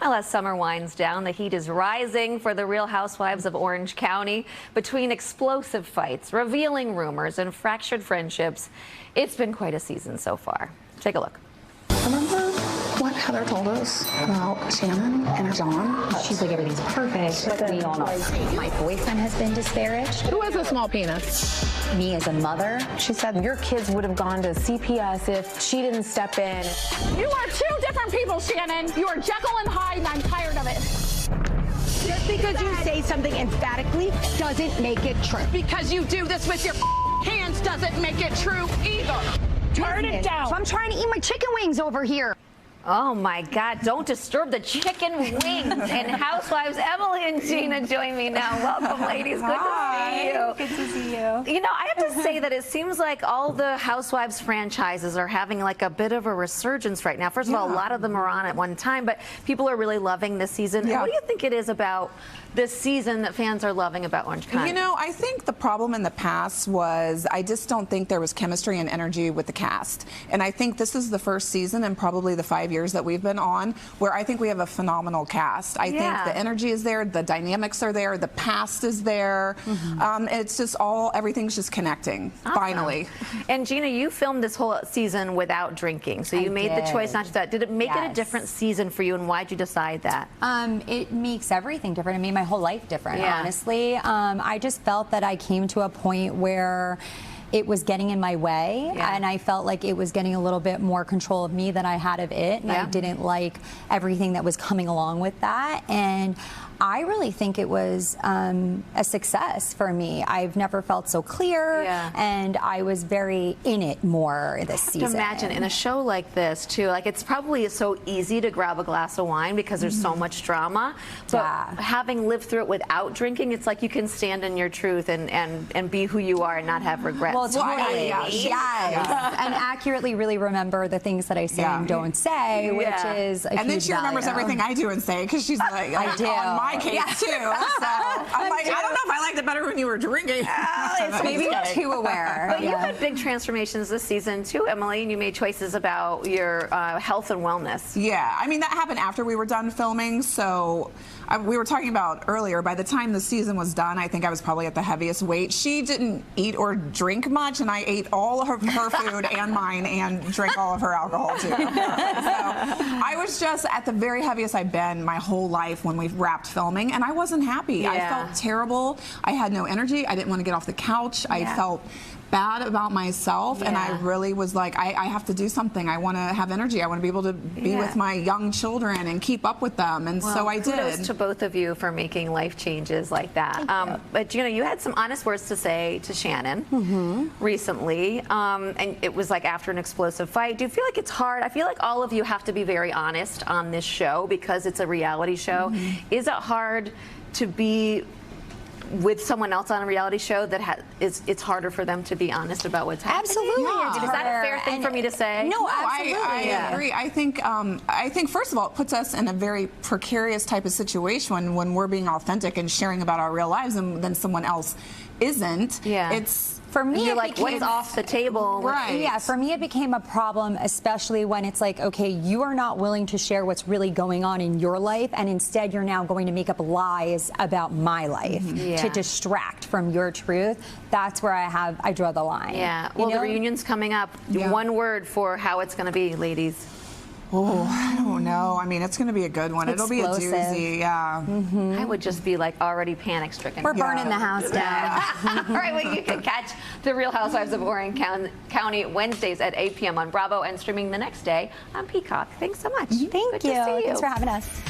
Well, as summer winds down, the heat is rising for the Real Housewives of Orange County. Between explosive fights, revealing rumors, and fractured friendships, it's been quite a season so far. Take a look. Remember what Heather told us about Shannon and John? She's like, everything's perfect, but we all know. My boyfriend has been disparaged. Who has a small penis? Me as a mother. She said your kids would have gone to CPS if she didn't step in. You are two different people, Shannon. You are Jekyll and Hyde, and I'm tired of it. Just because you say something emphatically doesn't make it true. Because you do this with your hands doesn't make it true either. Turn it down. So I'm trying to eat my chicken wings over here. Oh my God, don't disturb the chicken wings. And Housewives Emily and Gina join me now. Welcome, ladies. Good to see you. Good to see you. You know, I have to say that it seems like all the Housewives franchises are having like a bit of a resurgence right now. First of all, a lot of them are on at one time, but people are really loving this season. Yeah. What do you think it is about this season that fans are loving about Orange County? You know, I think the problem in the past was I just don't think there was chemistry and energy with the cast. And I think this is the first season in probably the 5 years that we've been on where I think we have a phenomenal cast. I think the energy is there, the dynamics are there, the past is there. It's just everything's just connecting, finally. And Gina, you filmed this whole season without drinking, so you made the choice not to do that. Did it make it a different season for you, and why'd you decide that? It makes everything different. It made my whole life different, honestly. I just felt that I came to a point where it was getting in my way, and I felt like it was getting a little bit more control of me than I had of it, and I didn't like everything that was coming along with that. And I really think it was a success for me. I've never felt so clear, and I was very in it more this season. Imagine in a show like this too, like it's probably so easy to grab a glass of wine because there's so much drama, but having lived through it without drinking, it's like you can stand in your truth and be who you are and not have regrets. Well, totally. And accurately really remember the things that I say and don't say, which is a And then she remembers everything I do and say because she's like, I do. on my case too. So I'm like, I don't know if I liked it better when you were drinking. Maybe too aware. But you had big transformations this season too, Emily, and you made choices about your health and wellness. Yeah, I mean that happened after we were done filming, so we were talking about earlier, by the time the season was done, I think I was probably at the heaviest weight. She didn't eat or drink much, and I ate all of her food and mine and drank all of her alcohol too. So I was just at the very heaviest I've been my whole life when we wrapped filming, and I wasn't happy. I felt terrible. I had no energy. I didn't want to get off the couch. I felt bad about myself, and I really was like, I have to do something. I want to have energy. I want to be able to be with my young children and keep up with them, and so I did. Kudos to both of you for making life changes like that. But Gina, you had some honest words to say to Shannon recently, and it was like after an explosive fight. Do you feel like it's hard? I feel like all of you have to be very honest on this show because it's a reality show. Is it hard to be with someone else on a reality show that it's harder for them to be honest about what's happening? Absolutely. Is that a fair thing for me to say? No, absolutely. I agree. I think first of all, it puts us in a very precarious type of situation when we're being authentic and sharing about our real lives, and then someone else isn't. It's for me, you're like, what's off the table? Right. Yeah, for me it became a problem, especially when it's like, okay, you are not willing to share what's really going on in your life, and instead you're now going to make up lies about my life to distract from your truth. That's where I draw the line. Yeah. Well, the reunion's coming up. One word for how it's going to be, ladies. Oh, I don't know. I mean, it's going to be a good one. Explosive. It'll be a doozy, I would just be like already panic-stricken. We're burning the house down. All right, well, you can catch The Real Housewives of Orange County Wednesdays at 8 p.m. on Bravo and streaming the next day on Peacock. Thanks so much. Thank Good you. to see you. Thanks for having us.